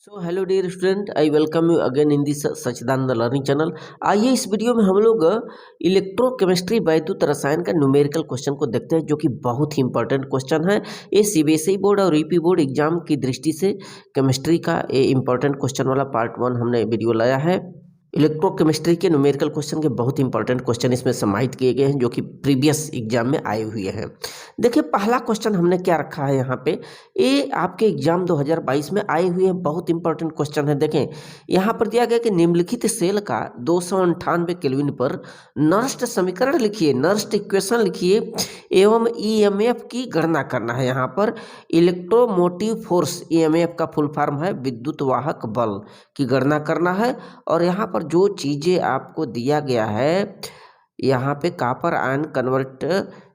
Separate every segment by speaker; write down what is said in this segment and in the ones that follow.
Speaker 1: So hello dear student, I welcome you again in this Sachchidanand learning channel. आइए इस video में हम लोग इलेक्ट्रोकेमिस्ट्री वैद्युत रसायन का न्यूमेरिकल क्वेश्चन को देखते हैं, जो कि बहुत ही इंपॉर्टेंट क्वेश्चन है। ये सीबीएसई बोर्ड और यूपी बोर्ड एग्जाम की दृष्टि से केमिस्ट्री का ये इंपॉर्टेंट क्वेश्चन वाला पार्ट 1 हमने वीडियो लाया है। इलेक्ट्रोकेमिस्ट्री के न्यूमेरिकल क्वेश्चन के बहुत इंपॉर्टेंट क्वेश्चन इसमें समाहित किए गए हैं, जो कि प्रीवियस एग्जाम में आए हुए हैं। देखिए पहला क्वेश्चन हमने क्या रखा है यहाँ पे, ये आपके एग्जाम 2022 में आए हुए हैं, बहुत इंपॉर्टेंट क्वेश्चन है। देखें यहाँ पर दिया गया कि निम्नलिखित सेल का 298 केल्विन पर नर्स्ट समीकरण लिखिए, नर्स्ट इक्वेशन लिखिए एवं ईएमएफ की गणना करना है। यहाँ पर इलेक्ट्रोमोटिव फोर्स, ईएमएफ का फुल फॉर्म है विद्युत वाहक बल की गणना करना है। और यहाँ पर जो चीज़ें आपको दिया गया है, यहाँ पे copper ion convert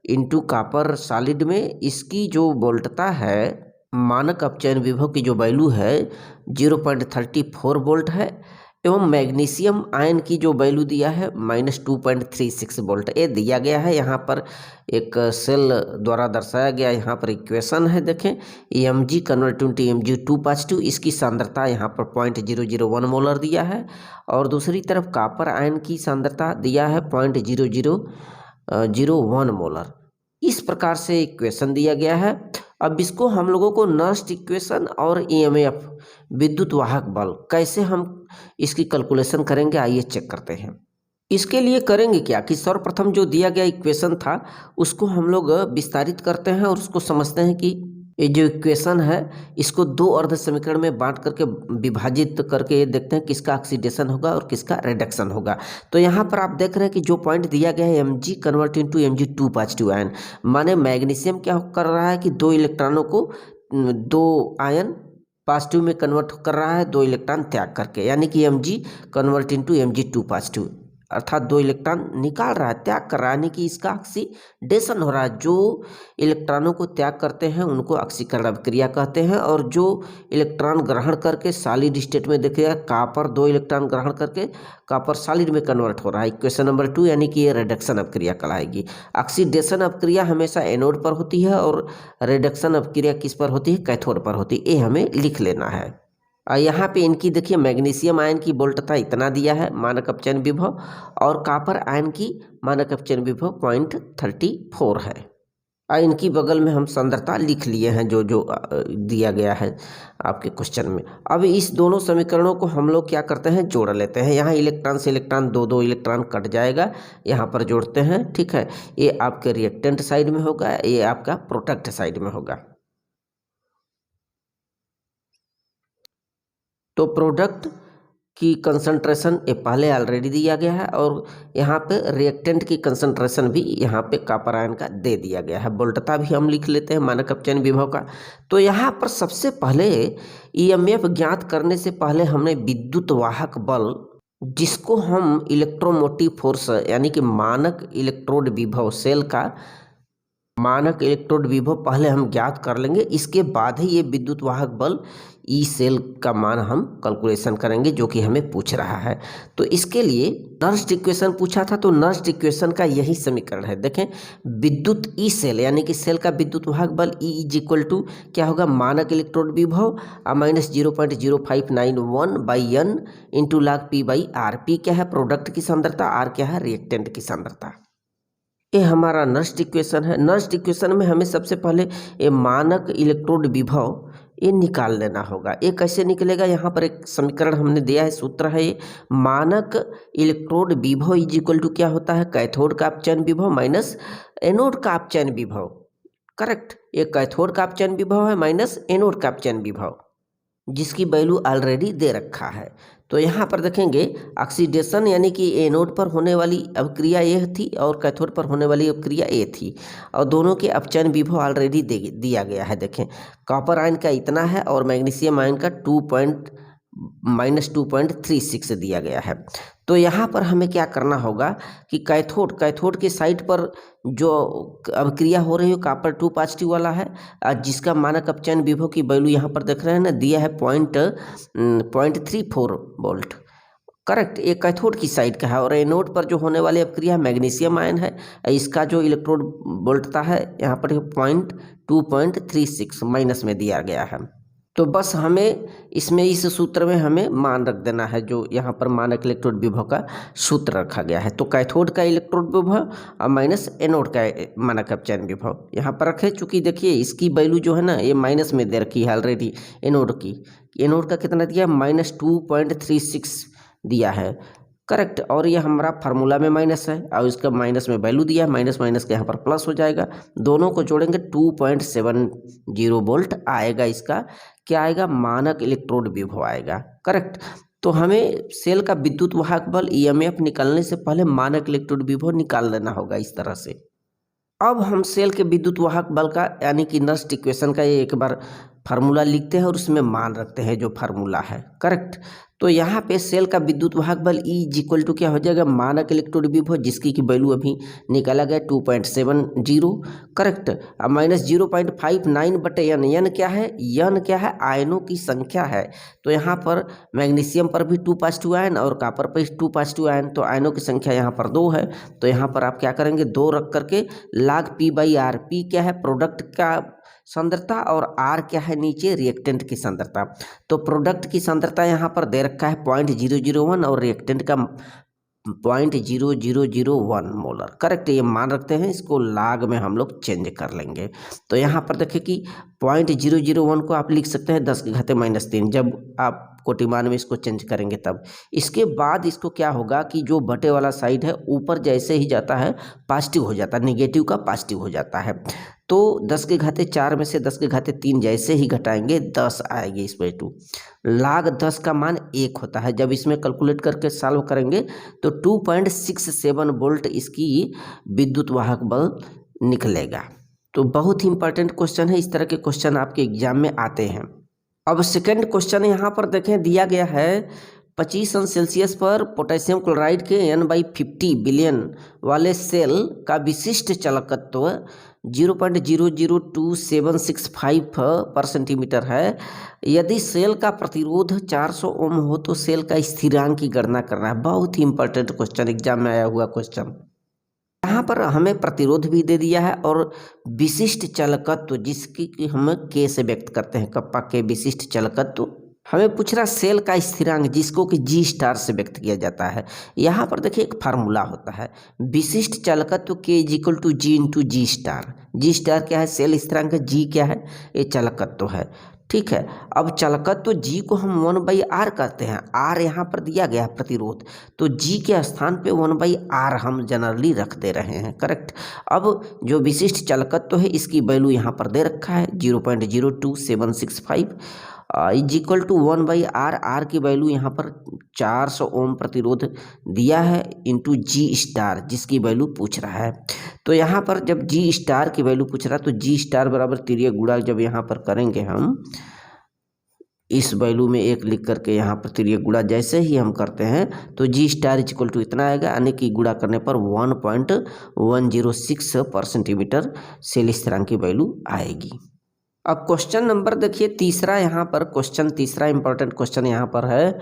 Speaker 1: into copper solid में इसकी जो वोल्टता है, मानक अपचयन विभव की जो वैल्यू है 0.34 वोल्ट है, एवं मैग्नीशियम आयन की जो वैल्यू दिया है -2.36 वोल्ट ये दिया गया है। यहाँ पर एक सेल द्वारा दर्शाया गया यहाँ पर इक्वेशन है। देखें Mg कन्वर्ट टू Mg252, इसकी सांद्रता यहाँ पर 0.001 मोलर दिया है, और दूसरी तरफ कापर आयन की सांद्रता दिया है 0.0001 मोलर। इस प्रकार से इक्वेशन दिया गया है। अब इसको हम लोगोों को नर्स्ट इक्वेशन और ईएमएफ विद्युत वाहक बल कैसे हम इसकी कैलकुलेशन करेंगे, आइए चेक करते हैं। इसके लिए करेंगे क्या कि सर्वप्रथम जो दिया गया इक्वेशन था उसको हम लोग विस्तारित करते हैं और उसको समझते हैं कि ये जो इक्वेशन है इसको दो अर्ध समीकरण में बांट करके विभाजित करके ये देखते हैं किसका ऑक्सीडेशन होगा और किसका रिडक्शन होगा। तो यहाँ पर आप देख रहे हैं कि जो पॉइंट दिया गया है Mg convert into Mg2 ion, माने मैग्नीशियम क्या कर रहा है कि दो इलेक्ट्रॉनों को दो आयन पॉजिटिव में कन्वर्ट कर रहा है, दो इलेक्ट्रॉन त्याग करके, यानी कि Mg कन्वर्ट इनटू Mg2, अर्थात दो इलेक्ट्रॉन निकाल रहा है, त्याग कर रहा है, यानी कि इसका ऑक्सीडेशन हो रहा है। जो इलेक्ट्रॉनों को त्याग करते हैं उनको ऑक्सीकरण अभिक्रिया कहते हैं, और जो इलेक्ट्रॉन ग्रहण करके सॉलिड स्टेट में देखिएगा, कापर दो इलेक्ट्रॉन ग्रहण करके कापर सॉलिड में कन्वर्ट हो रहा है, इक्वेशन नंबर 2, यानी कि ये रिडक्शन अभिक्रिया कहलाएगी। ऑक्सीडेशन अभिक्रिया हमेशा एनोड पर होती है और रिडक्शन अभिक्रिया किस पर होती है, कैथोड पर होती है। ये हमें लिख लेना है। यहाँ पे इनकी देखिए मैग्नीशियम आयन की वोल्टता इतना दिया है मानक अपचयन विभव, और कापर आयन की मानक अपचयन विभव 0.34 है। इनकी बगल में हम सांद्रता लिख लिए हैं जो जो दिया गया है आपके क्वेश्चन में। अब इस दोनों समीकरणों को हम लोग क्या करते हैं, जोड़ लेते हैं। यहाँ इलेक्ट्रॉन से इलेक्ट्रॉन दो इलेक्ट्रॉन कट जाएगा, यहाँ पर जोड़ते हैं, ठीक है। ये आपके रिएक्टेंट साइड में होगा, ये आपका प्रोडक्ट साइड में होगा। तो प्रोडक्ट की कंसंट्रेशन ये पहले ऑलरेडी दिया गया है, और यहाँ पे रिएक्टेंट की कंसंट्रेशन भी यहाँ पे कापर आयन का दे दिया गया है। वोल्टता भी हम लिख लेते हैं मानक अपचयन विभव का। तो यहाँ पर सबसे पहले ईएमएफ ज्ञात करने से पहले हमने विद्युत वाहक बल, जिसको हम इलेक्ट्रोमोटिव फोर्स यानी कि मानक इलेक्ट्रोड विभव, सेल का मानक इलेक्ट्रोड विभव पहले हम ज्ञात कर लेंगे, इसके बाद ही ये विद्युत वाहक बल ई सेल का मान हम कैलकुलेशन करेंगे, जो कि हमें पूछ रहा है। तो इसके लिए नर्स्ट इक्वेशन पूछा था, तो नर्स्ट इक्वेशन का यही समीकरण है। देखें विद्युत ई सेल यानी कि सेल का विद्युत वाहक बल E इज इक्वल टू क्या होगा, मानक इलेक्ट्रोड विभव -0.0591/n into log P/r। P क्या है, प्रोडक्ट की सांद्रता, R क्या है, रिएक्टेंट की सांद्रता। ये हमारा नर्स्ट इक्वेशन है। नर्स्ट इक्वेशन में हमें सबसे पहले ये मानक इलेक्ट्रोड विभव ये निकाल लेना होगा। ये कैसे निकलेगा, यहाँ पर एक समीकरण हमने दिया है, सूत्र है ये, मानक इलेक्ट्रोड विभव इज इक्वल टू क्या होता है, कैथोड का अपचयन विभव माइनस एनोड का अपचयन विभव। करेक्ट, ये कैथोड का अपचयन विभव है माइनस एनोड का अपचयन विभव, जिसकी वैल्यू ऑलरेडी दे रखा है। तो यहाँ पर देखेंगे ऑक्सीडेशन यानी कि एनोड पर होने वाली अभिक्रिया ये थी और कैथोड पर होने वाली अभिक्रिया ये थी, और दोनों के अपचयन विभव ऑलरेडी दिया गया है। देखें कॉपर आयन का इतना है और मैग्नीशियम आयन का -2.36 दिया गया है। तो यहाँ पर हमें क्या करना होगा कि कैथोड के साइड पर जो अभिक्रिया हो रही है कापर 2 वाला है, जिसका मानक अपचयन विभव की वैल्यू यहाँ पर देख रहे हैं ना, दिया है 0.34 वोल्ट। करेक्ट, ये कैथोड की साइड का है, और एनोड पर जो होने वाली अभिक्रिया मैग्नीशियम आयन है, इसका जो इलेक्ट्रोड वोल्टता है यहाँ पर 2.36 माइनस में दिया गया है। तो बस हमें इसमें इस सूत्र में हमें मान रख देना है, जो यहाँ पर मानक इलेक्ट्रोड विभव का सूत्र रखा गया है। तो कैथोड का इलेक्ट्रोड विभव और माइनस एनोड का मानक अपचयन विभव यहाँ पर रखे। चूँकि देखिए इसकी वैल्यू जो है ना ये माइनस में दे रखी है ऑलरेडी। एनोड का कितना दिया, -2.36 दिया है, करेक्ट। और ये हमारा फार्मूला में माइनस है और इसका माइनस में वैल्यू दिया, माइनस माइनस के यहाँ पर प्लस हो जाएगा। दोनों को जोड़ेंगे 2.70 वोल्ट आएगा। इसका क्या आएगा, मानक इलेक्ट्रोड विभव आएगा, करेक्ट। तो हमें सेल का विद्युत वाहक बल ईएमएफ निकालने से पहले मानक इलेक्ट्रोड विभव निकाल लेना होगा इस तरह से। अब हम सेल के विद्युत वाहक बल का यानी कि नस्ट इक्वेशन का ये एक बार फार्मूला लिखते हैं और उसमें मान रखते हैं जो फार्मूला है, करेक्ट। तो यहाँ पे सेल का विद्युत वाहक बल E इक्वल टू क्या हो जाएगा, मानक इलेक्ट्रोड विभव जिसकी की वैल्यू अभी निकाला गया 2.70, करेक्ट। अब -0.59 बटे एन, एन क्या है, एन क्या है, आयनों की संख्या है। तो यहाँ पर मैग्नीशियम पर भी 2 पॉजिटिव आयन और कॉपर पर 2 पॉजिटिव आयन, तो आयनों की संख्या यहाँ पर 2 है। तो यहाँ पर आप क्या करेंगे, 2 रख करके log P/R, P क्या है प्रोडक्ट का सांद्रता और R क्या है नीचे रिएक्टेंट की सांद्रता। तो प्रोडक्ट की सांद्रता यहाँ पर दे रखा है 0.001 और रिएक्टेंट का 0.0001 मोलर, करेक्ट। ये मान रखते हैं, इसको लाग में हम लोग चेंज कर लेंगे। तो यहाँ पर देखिए कि 0.001 को आप लिख सकते हैं 10⁻³ जब आप कोटिमान में इसको चेंज करेंगे तब। इसके बाद इसको क्या होगा कि जो बटे वाला साइड है ऊपर जैसे ही जाता है पॉजिटिव हो जाता है, निगेटिव का पॉजिटिव हो जाता है। तो 10⁻⁴ में से 10⁻³ जैसे ही घटाएंगे 10 आएगी इस पर 2। log 10 का मान 1 होता है। जब इसमें कैलकुलेट करके सॉल्व करेंगे तो 2.67 वोल्ट इसकी विद्युत वाहक बल निकलेगा। तो बहुत ही इंपॉर्टेंट क्वेश्चन है, इस तरह के क्वेश्चन आपके एग्जाम में आते हैं। अब सेकंड क्वेश्चन यहाँ पर देखें, दिया गया है 25° पर पोटेशियम क्लोराइड के N/50 बिलियन वाले सेल का विशिष्ट चालकत्व 0.002765 है। यदि सेल का प्रतिरोध 400 ओम हो तो सेल का स्थिरांक की गणना करना है। बहुत ही इंपॉर्टेंट क्वेश्चन, एग्जाम में आया हुआ क्वेश्चन। यहाँ पर हमें प्रतिरोध भी दे दिया है और विशिष्ट चालकत्व जिसकी हम K से व्यक्त करते हैं, कप्पा के विशिष्ट चालकत्व। हमें पूछ रहा सेल का स्थिरांक जिसको कि G स्टार से व्यक्त किया जाता है। यहाँ पर देखिए एक फार्मूला होता है, विशिष्ट चालकत्व K equal to G into G star. G star क्या है, सेल स्थिरांक, G क्या है, ये चालकत्व है, ठीक है। अब चालकत्व G को हम 1/R कहते हैं, R यहाँ पर दिया गया है प्रतिरोध, तो G के स्थान पे 1/R हम जनरली रखते रहे हैं, करेक्ट। अब जो विशिष्ट चालकत्व है इसकी वैल्यू यहाँ पर दे रखा है 0.02765 is equal to 1/R। R की वैल्यू यहाँ पर 400 ओम प्रतिरोध दिया है इंटू G स्टार जिसकी वैल्यू पूछ रहा है। तो यहाँ पर जब G स्टार की वैल्यू पूछ रहा है तो G स्टार बराबर तिर्यक गुणा जब यहाँ पर करेंगे हम इस वैल्यू में 1 लिख करके यहाँ पर तिर्यक गुणा जैसे ही हम करते हैं तो G star is equal to इतना आएगा, यानी कि गुणा करने पर 1.106 सेल स्थिरांक की वैल्यू आएगी। अब क्वेश्चन नंबर देखिए तीसरा, यहाँ पर क्वेश्चन तीसरा इंपॉर्टेंट क्वेश्चन यहाँ पर है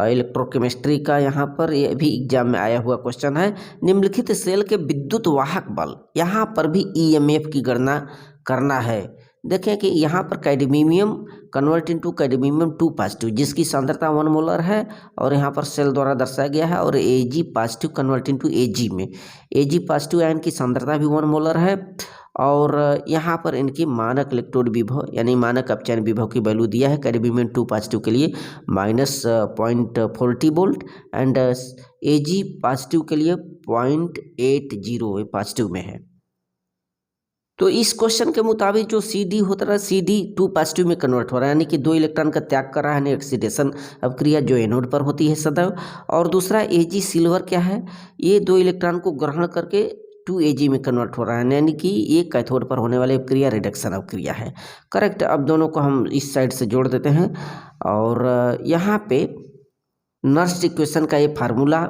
Speaker 1: इलेक्ट्रोकेमिस्ट्री का। यहाँ पर ये भी एग्जाम में आया हुआ क्वेश्चन है। निम्नलिखित सेल के विद्युत वाहक बल, यहाँ पर भी ईएमएफ की गणना करना है। देखें कि यहाँ पर cadmium convert into cadmium 2 positive जिसकी सांद्रता 1 मोलर है और यहाँ पर सेल द्वारा दर्शाया गया है, और Ag positive convert into Ag में Ag पॉजिटिव आयन की सांद्रता भी 1 मोलर है। और यहाँ पर इनकी मानक इलेक्ट्रोड विभव यानी मानक अपचयन विभव की वैल्यू दिया है कैडमियम 2 पॉजिटिव के लिए -0.40 वोल्ट एंड Ag पॉजिटिव के लिए 0.80 पॉजिटिव में है। तो इस क्वेश्चन के मुताबिक जो CD होता है CD 2 पॉजिटिव में कन्वर्ट हो रहा है, यानी कि 2 इलेक्ट्रॉन का त्याग कर रहा है, ऑक्सीडेशन अभिक्रिया जो एनोड पर होती है सदैव। और दूसरा Ag सिल्वर क्या है, ये 2 इलेक्ट्रॉन को ग्रहण करके 2Ag में कन्वर्ट हो रहा है, यानी कि ये कैथोड पर होने वाली अभिक्रिया रिडक्शन अभिक्रिया है, करेक्ट। अब दोनों को हम इस साइड से जोड़ देते हैं और यहाँ पे नर्स्ट इक्वेशन का ये फार्मूला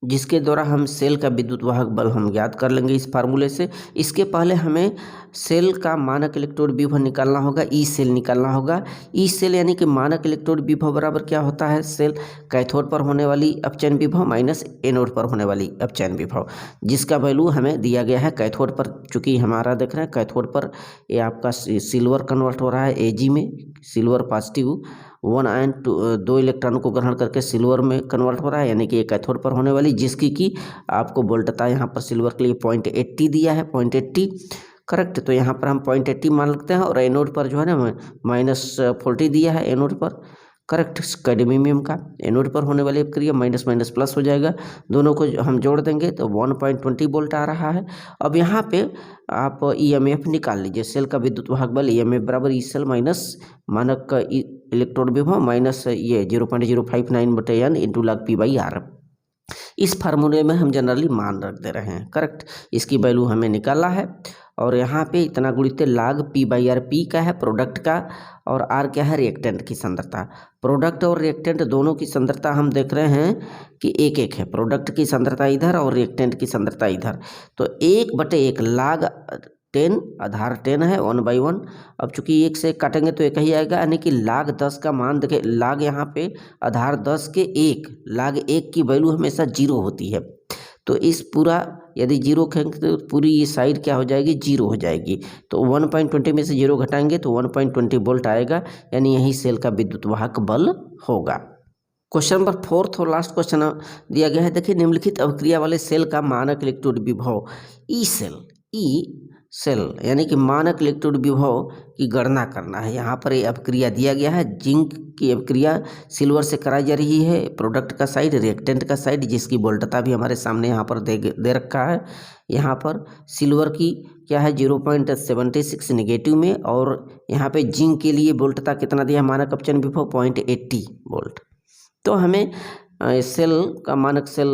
Speaker 1: जिसके द्वारा हम सेल का विद्युत वाहक बल हम ज्ञात कर लेंगे इस फार्मूले से। इसके पहले हमें सेल का मानक इलेक्ट्रोड विभव निकालना होगा, ई सेल निकालना होगा। ई सेल यानी कि मानक इलेक्ट्रोड विभव बराबर क्या होता है, सेल कैथोड पर होने वाली अपचयन विभव माइनस एनोड पर होने वाली अपचयन विभव, जिसका वैल्यू हमें दिया गया है कैथोड पर। चूंकि हमारा देख रहे हैं कैथोड पर ये आपका सिल्वर कन्वर्ट हो रहा है एजी में, सिल्वर पॉजिटिव 1 आयन 2 इलेक्ट्रॉनों को ग्रहण करके सिल्वर में कन्वर्ट हो रहा है, यानी कि ये कैथोड पर होने वाली, जिसकी कि आपको वोल्टता यहाँ पर सिल्वर के लिए 0.80 दिया है, 0.80 करेक्ट। तो यहाँ पर हम 0.80 मान लेते हैं। और एनोड पर जो है ना -40 दिया है एनोड पर, करेक्ट। कैडमियम का एनोड पर होने वाली अपक्रिया माइनस माइनस प्लस हो जाएगा, दोनों को हम जोड़ देंगे तो 1.20 वोल्ट आ रहा है। अब यहाँ पे आप ईएमएफ निकाल लीजिए, सेल का विद्युत वाहक बल ईएमएफ बराबर ई सेल माइनस मानक का इलेक्ट्रोड विभव माइनस ये 0.059/n इंटू log p/r। इस फार्मूले में हम जनरली मान रख दे रहे हैं, करेक्ट। इसकी वैल्यू हमें निकालना है और यहाँ पे इतना गुणित log p/r, p का है प्रोडक्ट का और r क्या है रिएक्टेंट की सांद्रता। प्रोडक्ट और रिएक्टेंट दोनों की सांद्रता हम देख रहे हैं कि एक एक है, प्रोडक्ट की सांद्रता इधर और रिएक्टेंट की सांद्रता इधर। तो 1/1 log 10 आधार 10 है 1/1। अब चूंकि 1 से काटेंगे तो एक ही आएगा, यानी कि log 10 का मान देखें, log यहाँ पे आधार 10 के 1, log 1 की वैल्यू हमेशा 0 होती है। तो इस पूरा यदि 0 खेंगे तो पूरी ये साइड क्या हो जाएगी, 0 हो जाएगी। तो 1.20 में से 0 घटाएंगे तो 1.20 वोल्ट आएगा, यानी यही सेल का विद्युत वाहक बल होगा। क्वेश्चन नंबर 4 और लास्ट क्वेश्चन दिया गया है, देखिए निम्नलिखित अभिक्रिया वाले सेल का मानक इलेक्ट्रोड विभव ई सेल यानी कि मानक इलेक्ट्रोड विभव की गणना करना है। यहाँ पर ये अभिक्रिया दिया गया है, जिंक की अभिक्रिया सिल्वर से कराई जा रही है, प्रोडक्ट का साइड रिएक्टेंट का साइड, जिसकी वोल्टता भी हमारे सामने यहाँ पर दे रखा है। यहाँ पर सिल्वर की क्या है 0.76 निगेटिव में, और यहाँ पे जिंक के लिए वोल्टता कितना दिया, मानक अपचयन विभव 0.80 वोल्ट। तो हमें सेल का मानक सेल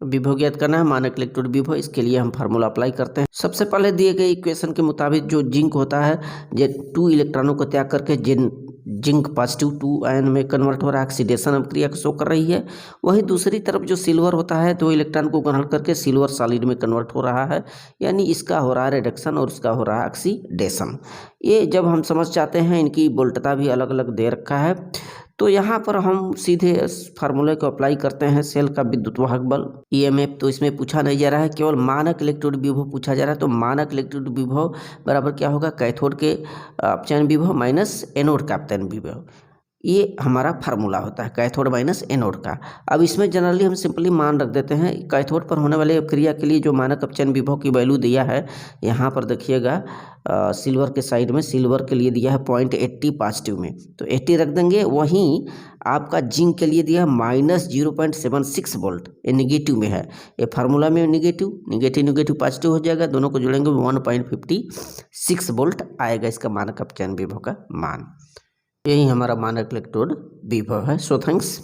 Speaker 1: विभव ज्ञात करना है, मानक इलेक्ट्रोड विभव। इसके लिए हम फार्मूला अप्लाई करते हैं। सबसे पहले दिए गए इक्वेशन के मुताबिक जो जिंक होता है, ये 2 इलेक्ट्रॉनों को त्याग करके जिंक पॉजिटिव 2 आयन में कन्वर्ट हो रहा है, ऑक्सीडेशन अभिक्रिया को शो कर रही है। वहीं दूसरी तरफ जो सिल्वर होता है 2 इलेक्ट्रॉन को ग्रहण करके सिल्वर सॉलिड में कन्वर्ट हो रहा है, यानी इसका हो रहा है रिडक्शन और उसका हो रहा है ऑक्सीडेशन। ये जब हम समझ जाते हैं, इनकी वोल्टता भी अलग अलग दे रखा है, तो यहाँ पर हम सीधे फार्मूले को अप्लाई करते हैं। सेल का विद्युत वाहक बल ईएमएफ तो इसमें पूछा नहीं जा रहा है, केवल मानक इलेक्ट्रोड विभव पूछा जा रहा है। तो मानक इलेक्ट्रोड विभव बराबर क्या होगा, कैथोड के अपचयन विभव माइनस एनोड का अपचयन विभव। ये हमारा फार्मूला होता है कैथोड माइनस एनोड का। अब इसमें जनरली हम सिंपली मान रख देते हैं, कैथोड पर होने वाले अपक्रिया के लिए जो मानक अपचयन विभव की वैल्यू दिया है, यहाँ पर देखिएगा सिल्वर के साइड में सिल्वर के लिए दिया है 0.80 पॉजिटिव में, तो 80 रख देंगे। वहीं आपका जिंक के लिए दिया है -0.76 वोल्ट, ये निगेटिव में है, ये फार्मूला में निगेटिव पॉजिटिव हो जाएगा, दोनों को जोड़ेंगे 1.56 वोल्ट आएगा इसका मानक अपचयन विभव का मान। यही हमारा मानक इलेक्ट्रोड विभव है। So thanks.